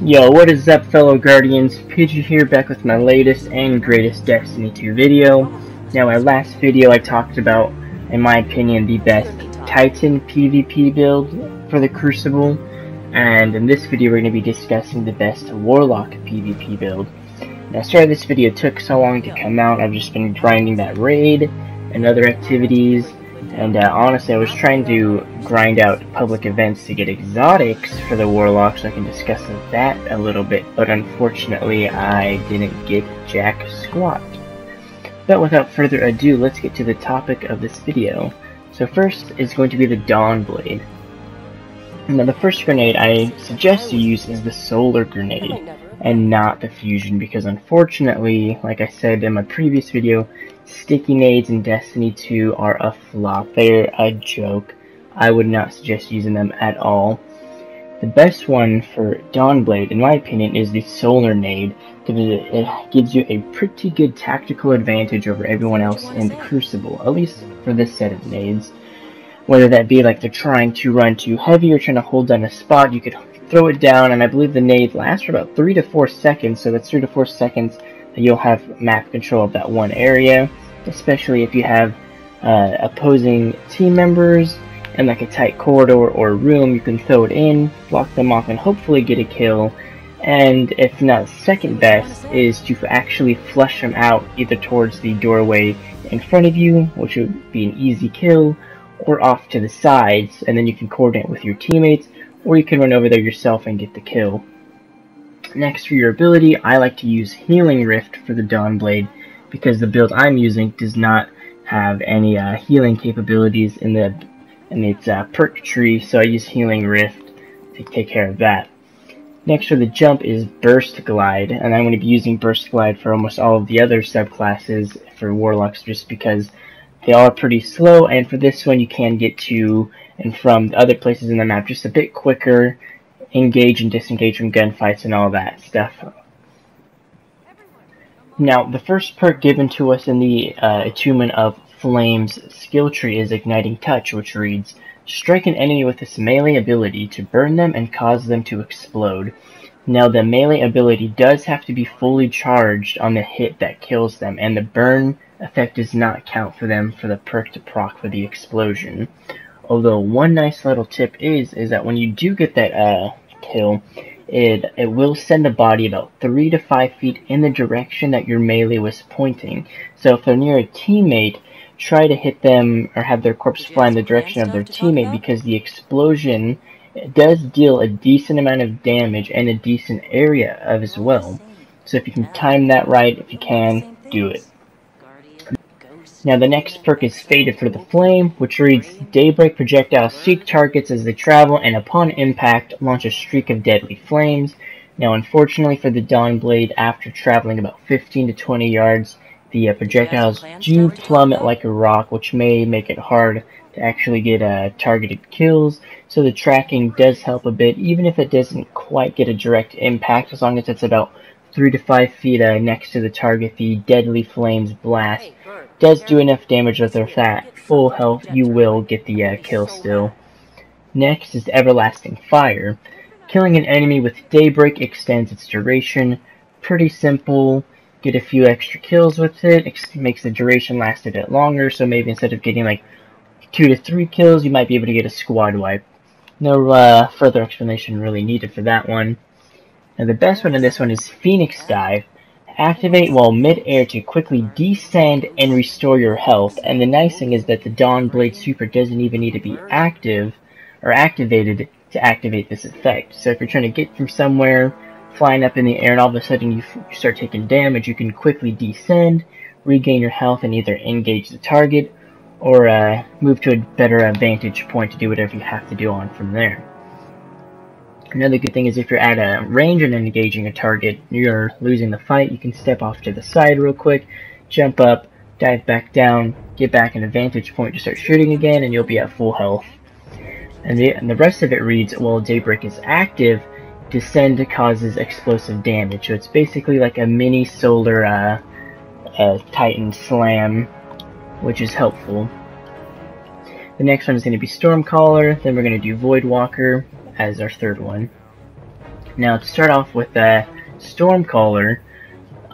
Yo, what is up, fellow Guardians? Pidgey here, back with my latest and greatest Destiny 2 video. Now, my last video I talked about, in my opinion, the best Titan PvP build for the Crucible, and in this video we're going to be discussing the best Warlock PvP build. Now, sorry this video took so long to come out. I've just been grinding that raid and other activities, and honestly I was trying to grind out public events to get exotics for the Warlock so I can discuss that a little bit, but unfortunately I didn't get jack squat. But without further ado, let's get to the topic of this video. So first is going to be the Dawnblade. Now the first grenade I suggest you use is the solar grenade and not the fusion, because unfortunately, like I said in my previous video, sticky nades in Destiny 2 are a flop. They're a joke. I would not suggest using them at all. The best one for Dawnblade, in my opinion, is the solar nade, because it gives you a pretty good tactical advantage over everyone else in the Crucible, at least for this set of nades. Whether that be like they're trying to run too heavy or trying to hold down a spot, you could throw it down, and I believe the nade lasts for about 3 to 4 seconds, so that's 3 to 4 seconds you'll have map control of that one area, especially if you have opposing team members and like a tight corridor or room. You can throw it in, block them off, and hopefully get a kill. And if not, second best is to actually flush them out either towards the doorway in front of you, which would be an easy kill, or off to the sides, and then you can coordinate with your teammates, or you can run over there yourself and get the kill. Next, for your ability, I like to use Healing Rift for the Dawnblade, because the build I'm using does not have any healing capabilities in its perk tree, so I use Healing Rift to take care of that. Next for the jump is Burst Glide, and I'm going to be using Burst Glide for almost all of the other subclasses for Warlocks, just because they are pretty slow, and for this one you can get to and from other places in the map just a bit quicker, engage and disengage from gunfights and all that stuff. Now, the first perk given to us in the Attunement of Flames skill tree is Igniting Touch, which reads, strike an enemy with this melee ability to burn them and cause them to explode. Now, the melee ability does have to be fully charged on the hit that kills them, and the burn effect does not count for them for the perk to proc for the explosion. Although one nice little tip is that when you do get that kill, it will send the body about 3 to 5 feet in the direction that your melee was pointing. So if they're near a teammate, try to hit them or have their corpse fly in the direction of their teammate, because the explosion does deal a decent amount of damage and a decent area of as well. So if you can time that right, if you can, do it. Now the next perk is Fated for the Flame, which reads, Daybreak projectiles seek targets as they travel, and upon impact launch a streak of deadly flames. Now unfortunately for the Dawnblade, after traveling about 15 to 20 yards, the projectiles do plummet like a rock, which may make it hard to actually get targeted kills. So the tracking does help a bit, even if it doesn't quite get a direct impact. As long as it's about 3 to 5 feet next to the target, the Deadly Flames blast does do enough damage with their full health. You will get the kill still. Next is Everlasting Fire. Killing an enemy with Daybreak extends its duration. Pretty simple. Get a few extra kills with it. Makes the duration last a bit longer, so maybe instead of getting like 2 to 3 kills, you might be able to get a squad wipe. No further explanation really needed for that one. Now the best one in this one is Phoenix Dive. Activate while mid-air to quickly descend and restore your health. And the nice thing is that the Dawnblade super doesn't even need to be active or activated to activate this effect. So if you're trying to get from somewhere, flying up in the air, and all of a sudden you start taking damage, you can quickly descend, regain your health, and either engage the target or move to a better vantage point to do whatever you have to do on from there. Another good thing is if you're at a range and engaging a target, you're losing the fight, you can step off to the side real quick, jump up, dive back down, get back in a vantage point to start shooting again, and you'll be at full health. And the rest of it reads, while Daybreak is active, Descend causes explosive damage. So it's basically like a mini solar Titan Slam, which is helpful. The next one is going to be Stormcaller, then we're going to do Voidwalker as our third one. Now to start off with Stormcaller,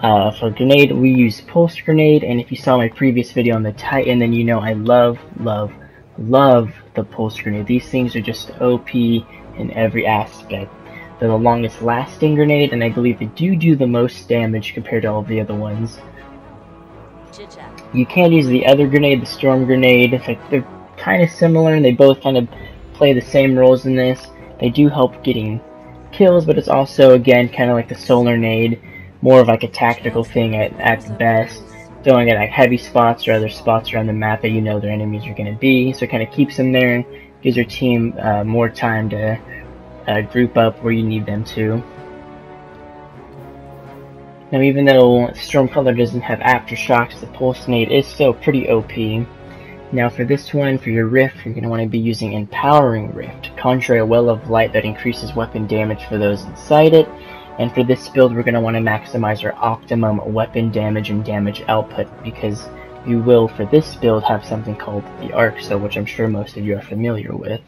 for grenade we use Pulse Grenade, and if you saw my previous video on the Titan, then you know I love the Pulse Grenade. These things are just OP in every aspect. They're the longest lasting grenade, and I believe they do the most damage compared to all the other ones. You can use the other grenade, the Storm Grenade. Like, they're kind of similar, and they both kind of play the same roles in this. They do help getting kills, but it's also, again, kind of like the Solar Nade, more of like a tactical thing at the best, throwing at like heavy spots or other spots around the map that you know their enemies are going to be. So it kind of keeps them there, gives your team more time to group up where you need them to. Now, even though Stormcaller doesn't have aftershocks, the Pulse Nade is still pretty OP. Now for this one, for your Rift, you're going to want to be using Empowering Rift. Conjure a well of light that increases weapon damage for those inside it. And for this build, we're going to want to maximize our optimum weapon damage and damage output, because you will, for this build, have something called the Arc Soul, which I'm sure most of you are familiar with.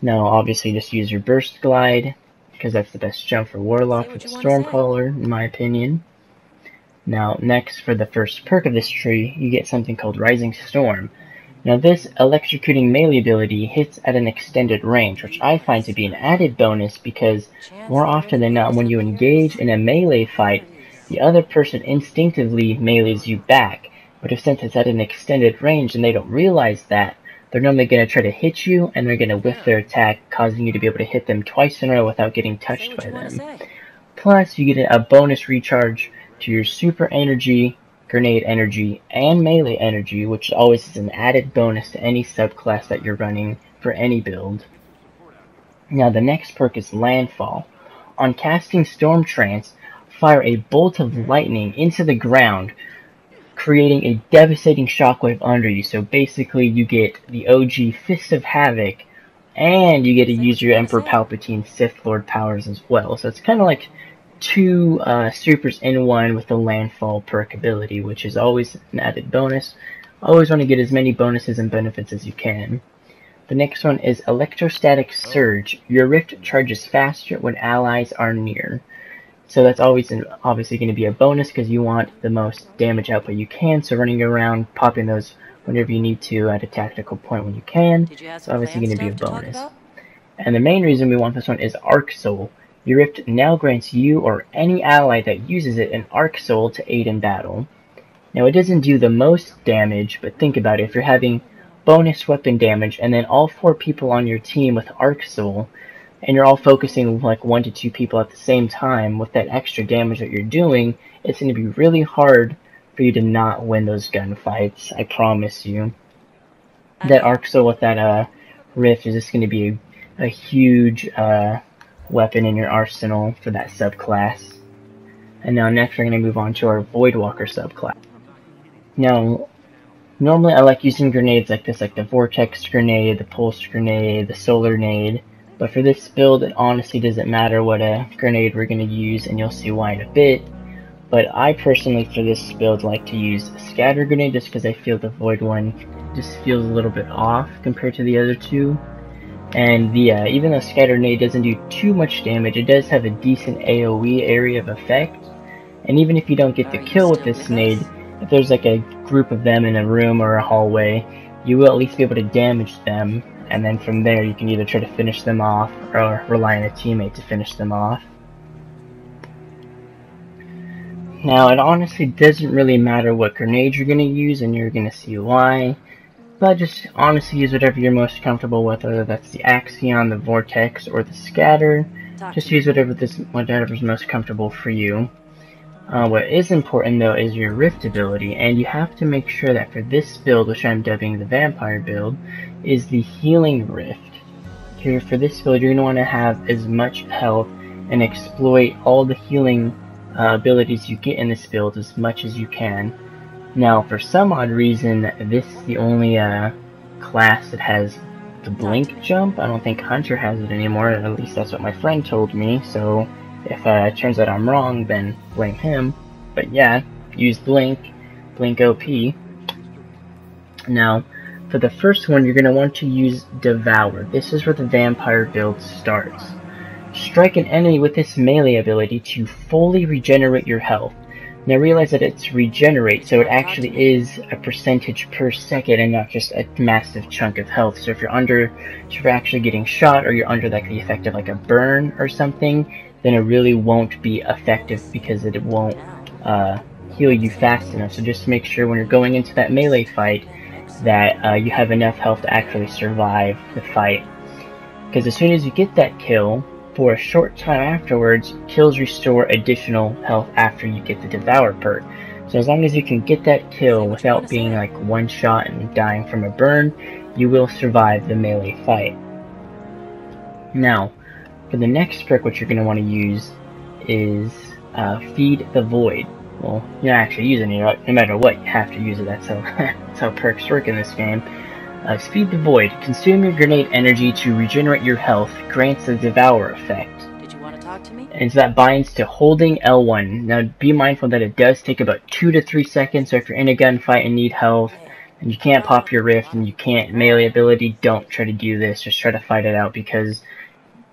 Now, obviously, just use your Burst Glide, because that's the best jump for Warlock with Stormcaller, in my opinion. Now, next, for the first perk of this tree, you get something called Rising Storm. Now, this electrocuting melee ability hits at an extended range, which I find to be an added bonus because more often than not, when you engage in a melee fight, the other person instinctively melees you back. But since it's at an extended range and they don't realize that, they're normally going to try to hit you, and they're going to whiff their attack, causing you to be able to hit them twice in a row without getting touched by them. Plus, you get a bonus recharge to your super energy, grenade energy, and melee energy, which always is an added bonus to any subclass that you're running for any build. Now the next perk is Landfall. On casting Storm Trance, fire a bolt of lightning into the ground, creating a devastating shockwave under you. So basically you get the OG Fist of Havoc, and you get to use your Emperor Palpatine Sith Lord powers as well. So it's kind of like two supers in one with the Landfall perk ability, which is always an added bonus. Always want to get as many bonuses and benefits as you can. The next one is Electrostatic Surge. Your Rift charges faster when allies are near. So that's always obviously going to be a bonus because you want the most damage output you can, so running around, popping those whenever you need to at a tactical point when you can, it's obviously going to be a bonus. And the main reason we want this one is Arc Soul. Your Rift now grants you or any ally that uses it an Arc Soul to aid in battle. Now it doesn't do the most damage, but think about it. If you're having bonus weapon damage and then all 4 people on your team with Arc Soul, and you're all focusing like 1 to 2 people at the same time with that extra damage that you're doing, it's going to be really hard for you to not win those gunfights, I promise you. That Arc Soul with that Rift is just going to be a huge weapon in your arsenal for that subclass. And now next we're going to move on to our Voidwalker subclass. Now, normally I like using grenades like this, like the Vortex Grenade, the Pulse Grenade, the Solar Nade, but for this build it honestly doesn't matter what a grenade we're going to use, and you'll see why in a bit. But I personally for this build like to use Scatter Grenade just because I feel the Void one just feels a little bit off compared to the other two. And even though Scatter Nade doesn't do too much damage, it does have a decent AoE area of effect. And even if you don't get the kill with this nade, if there's like a group of them in a room or a hallway, you will at least be able to damage them. And then from there you can either try to finish them off or rely on a teammate to finish them off. Now it honestly doesn't really matter what grenade you're going to use, and you're going to see why. But just honestly use whatever you're most comfortable with, whether that's the Axion, the Vortex, or the Scatter. Just use whatever's most comfortable for you. What is important though is your Rift ability, and you have to make sure that for this build, which I'm dubbing the Vampire build, is the Healing Rift. Here for this build, you're going to want to have as much health and exploit all the healing abilities you get in this build as much as you can. Now, for some odd reason, this is the only class that has the Blink jump. I don't think Hunter has it anymore, at least that's what my friend told me, so if it turns out I'm wrong, then blame him. But yeah, use Blink OP. Now, for the first one, you're going to want to use Devour. This is where the Vampire build starts. strike an enemy with this melee ability to fully regenerate your health. Now realize that it's regenerate, so it actually is a percentage per second and not just a massive chunk of health. So if you're actually getting shot, or you're under like the effect of like a burn or something, then it really won't be effective because it won't heal you fast enough. So just make sure when you're going into that melee fight that you have enough health to actually survive the fight. Because as soon as you get that kill, for a short time afterwards, kills restore additional health after you get the Devour perk. So as long as you can get that kill without being like one shot and dying from a burn, you will survive the melee fight. Now, for the next perk, what you're going to want to use is Feed the Void. Well, you're not actually using it, no matter what, you have to use it. That's how perks work in this game. Feed the Void. Consume your grenade energy to regenerate your health. Grants the Devour effect. Did you want to talk to me? And so that binds to holding L1. Now be mindful that it does take about 2 to 3 seconds, so if you're in a gunfight and need health, and you can't pop your rift, and you can't melee ability, don't try to do this. Just try to fight it out, because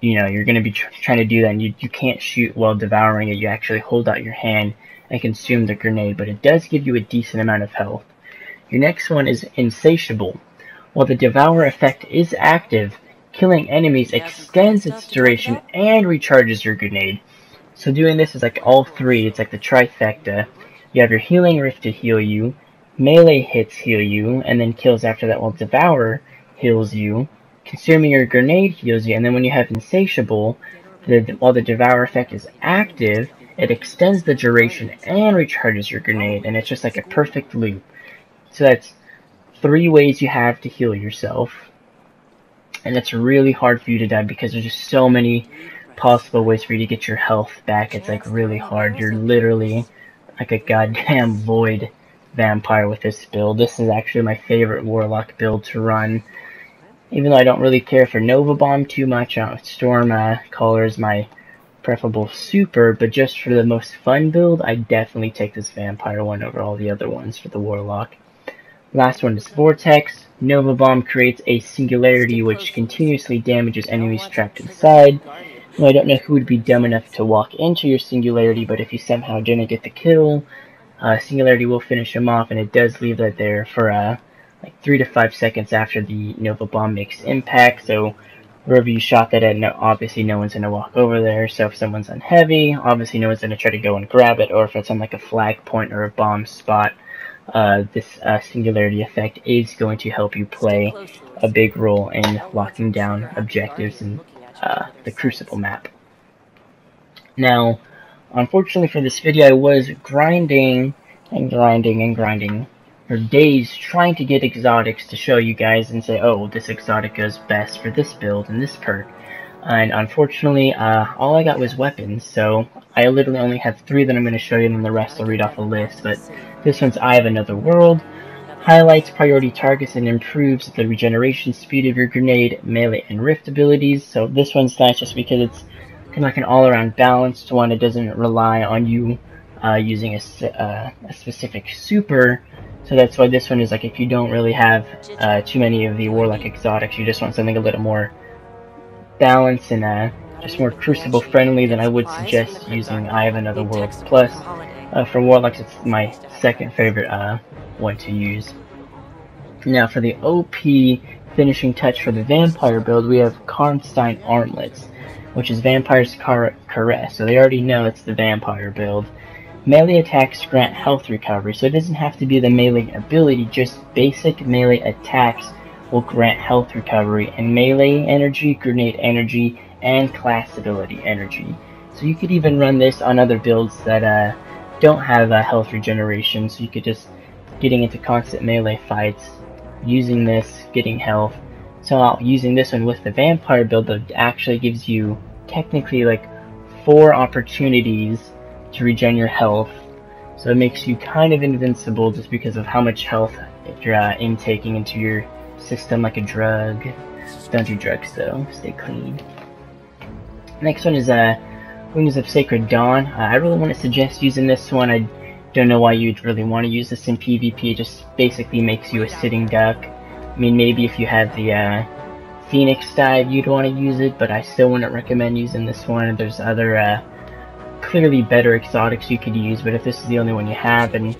you know you're going to be trying to do that, and you can't shoot while devouring it. You actually hold out your hand and consume the grenade, but it does give you a decent amount of health. Your next one is Insatiable. While the Devour effect is active, killing enemies extends its duration and recharges your grenade. So doing this is like all three, it's like the trifecta. You have your healing rift to heal you, melee hits heal you, and then kills after that while Devour heals you, consuming your grenade heals you, and then when you have Insatiable, while the Devour effect is active, it extends the duration and recharges your grenade, and it's just like a perfect loop. So that's 3 ways you have to heal yourself, and it's really hard for you to die because there's just so many possible ways for you to get your health back. It's like really hard. You're literally like a goddamn void vampire with this build. This is actually my favorite Warlock build to run, even though I don't really care for Nova Bomb too much. Stormcaller is my preferable super, but just for the most fun build, I definitely take this vampire one over all the other ones for the Warlock. Last one is Vortex. Nova Bomb creates a singularity which continuously damages enemies trapped inside. Now, I don't know who would be dumb enough to walk into your singularity, but if you somehow didn't get the kill, singularity will finish him off, and it does leave that there for like 3 to 5 seconds after the Nova Bomb makes impact. So wherever you shot that at, obviously no one's going to walk over there. So if someone's on heavy, obviously no one's going to try to go and grab it, or if it's on like a flag point or a bomb spot, this singularity effect is going to help you play a big role in locking down objectives in the Crucible map. Now, unfortunately for this video, I was grinding for days trying to get exotics to show you guys and say, oh, this exotic goes best for this build and this perk. And unfortunately, all I got was weapons, so I literally only have 3 that I'm going to show you, and then the rest I'll read off the list. But this one's Eye of Another World. Highlights priority targets and improves the regeneration speed of your grenade, melee, and rift abilities. So this one's nice just because it's kind of like an all-around balanced one. It doesn't rely on you using a specific super. So that's why this one is like, if you don't really have too many of the Warlock exotics, you just want something a little more balanced and just more Crucible friendly, then I would suggest using Eye of Another World Plus. For Warlocks, it's my second favorite one to use. Now for the OP finishing touch for the Vampire build, we have Karnstein Armlets, which is Vampire's Caress, so they already know it's the Vampire build. Melee attacks grant health recovery, so it doesn't have to be the melee ability, just basic melee attacks will grant health recovery, and melee energy, grenade energy, and class ability energy. So you could even run this on other builds that don't have health regeneration, so you could just getting into constant melee fights, using this, getting health. So using this one with the Vampire build, that actually gives you technically like 4 opportunities to regen your health. So it makes you kind of invincible just because of how much health you're intaking into your system like a drug. Don't do drugs though, stay clean. Next one is Wings of Sacred Dawn. I really want to suggest using this one. I don't know why you'd really want to use this in PvP. It just basically makes you a sitting duck. I mean, maybe if you have the Phoenix dive, you'd want to use it, but I still wouldn't recommend using this one. There's other clearly better exotics you could use, but if this is the only one you have and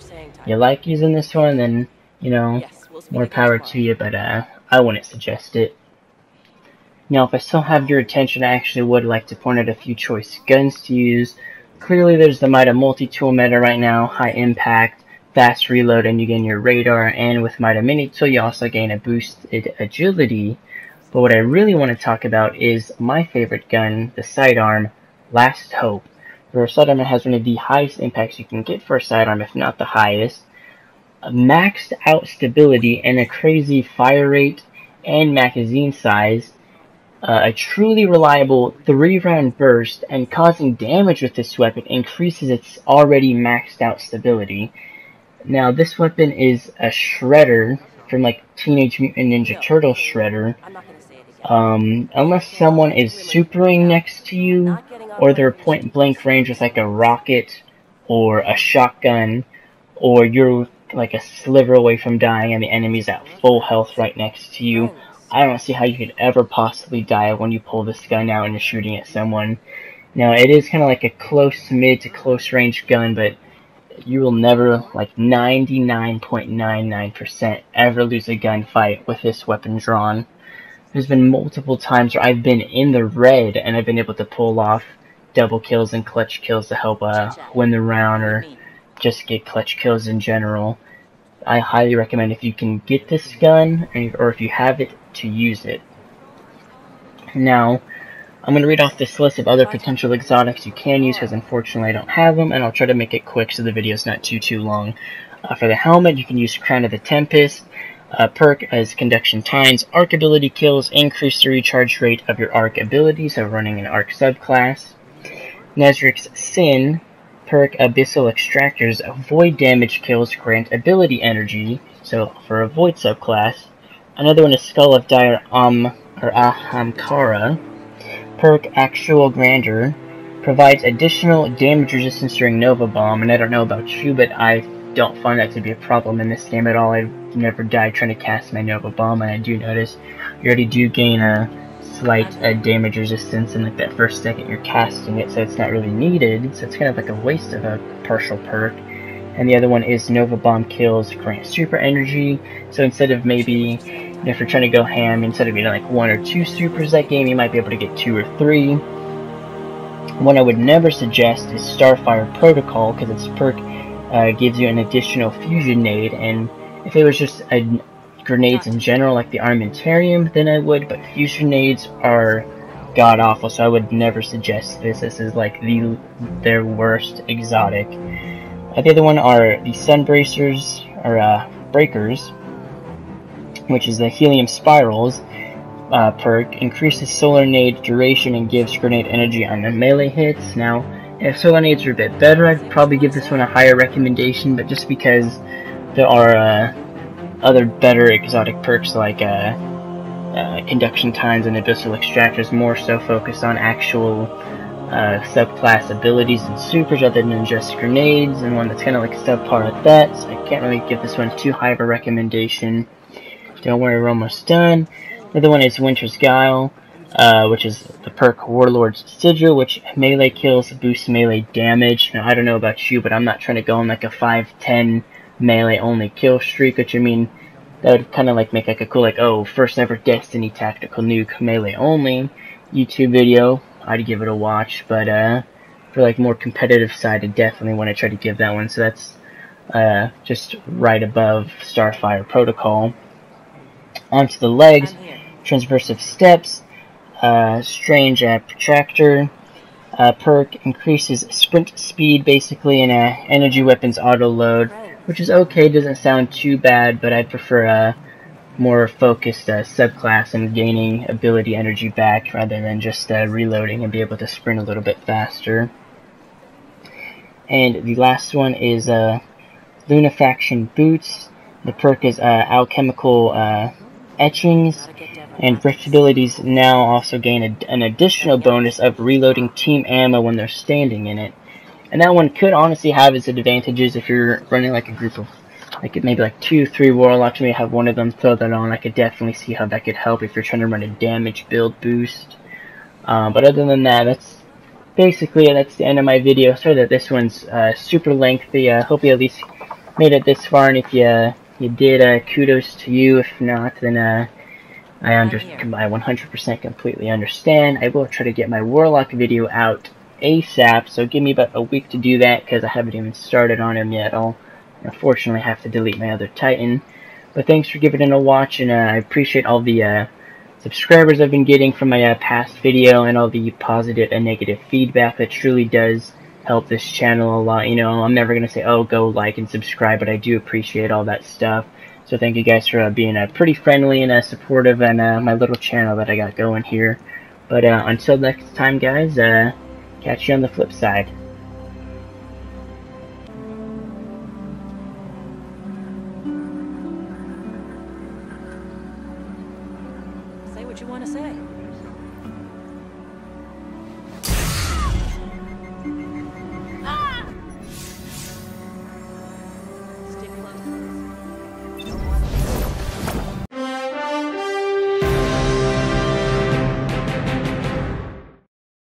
you like using this one, then, you know, more power to you, but I wouldn't suggest it. Now, if I still have your attention, I actually would like to point out a few choice guns to use. Clearly, there's the Mida multi-tool meta right now, high impact, fast reload, and you gain your radar, and with Mida mini-tool, you also gain a boosted agility. But what I really want to talk about is my favorite gun, the sidearm, Last Hope. For a sidearm, it has one of the highest impacts you can get for a sidearm, if not the highest. A maxed out stability and a crazy fire rate and magazine size. A truly reliable 3-round burst, and causing damage with this weapon increases its already maxed out stability. Now, this weapon is a shredder from like Teenage Mutant Ninja Turtle shredder. Unless someone is supering next to you, or they're point blank range with like a rocket or a shotgun, or you're like a sliver away from dying and the enemy's at full health right next to you, I don't see how you could ever possibly die when you pull this gun out and you're shooting at someone. Now, it is kind of like a close mid to close range gun, but you will never, like 99.99% ever lose a gunfight with this weapon drawn. There's been multiple times where I've been in the red and I've been able to pull off double kills and clutch kills to help win the round, or just get clutch kills in general. I highly recommend, if you can get this gun, or if you have it, to use it. Now, I'm going to read off this list of other potential exotics you can use, because unfortunately I don't have them, and I'll try to make it quick so the video's not too long. For the helmet, you can use Crown of the Tempest. Perk as Conduction Tines. Arc ability kills increase the recharge rate of your arc ability, so running an arc subclass. Nezric's Sin. Perk Abyssal Extractors. Void damage kills grant ability energy, so for a Void subclass. Another one is Skull of Dire Ahamkara. Perk Actual Grandeur. Provides additional damage resistance during Nova Bomb, and I don't know about you, but I don't find that to be a problem in this game at all. I've never died trying to cast my Nova Bomb, and I do notice you already do gain a slight damage resistance in like that first second you're casting it, so it's not really needed, so it's kind of like a waste of a partial perk. And the other one is Nova Bomb kills grant super energy, so instead of maybe, if you're trying to go ham, instead of getting like 1 or 2 supers that game, you might be able to get 2 or 3. One I would never suggest is Starfire Protocol, because its perk gives you an additional fusion nade, and if it was just grenades in general, like the Armentarium, then I would, but fusion nades are god-awful, so I would never suggest this. This is like their worst exotic. The other one are the Sunbracers, or Breakers, which is the Helium Spirals. Perk increases solar nade duration and gives grenade energy on the melee hits. Now, if solar nades are a bit better, I'd probably give this one a higher recommendation, but just because there are other better exotic perks like Conduction Tines and Abyssal Extractors, more so focused on actual subclass abilities and supers other than just grenades, and one that's kind of like subpar at that, so I can't really give this one too high of a recommendation. Don't worry, we're almost done. Another one is Winter's Guile, which is the perk Warlord's Sigil, which melee kills boosts melee damage. Now, I don't know about you, but I'm not trying to go on like a 5-10 melee only kill streak, which I mean, that would kind of like make like a cool, like, oh, first ever Destiny tactical nuke melee only YouTube video. I'd give it a watch, but for like more competitive side, I definitely want to try to give that one. So that's just right above Starfire Protocol. Onto the legs, Transversive Steps, Strange Protractor. Perk increases sprint speed basically, and energy weapons auto load, which is okay, doesn't sound too bad, but I'd prefer a more focused subclass and gaining ability energy back rather than just reloading and be able to sprint a little bit faster. And the last one is Lunafaction Boots. The perk is Alchemical Etchings, and Rift abilities now also gain an additional bonus of reloading team ammo when they're standing in it. And that one could honestly have its advantages if you're running like a group of like maybe like 2-3 Warlocks, maybe have one of them throw that on. I could definitely see how that could help if you're trying to run a damage build boost. But other than that, that's the end of my video. Sorry that this one's super lengthy. I hope you at least made it this far, and if you did, kudos to you. If not, then I 100% completely understand. I will try to get my Warlock video out ASAP, so give me about a week to do that, because I haven't even started on him yet. I'll unfortunately have to delete my other Titan. But thanks for giving it a watch, and I appreciate all the subscribers I've been getting from my past video, and all the positive and negative feedback. That truly does help this channel a lot. You know, I'm never gonna say, oh, go like and subscribe, but I do appreciate all that stuff. So thank you guys for being pretty friendly and supportive on my little channel that I got going here. But until next time, guys, catch you on the flip side. Say what you want to say.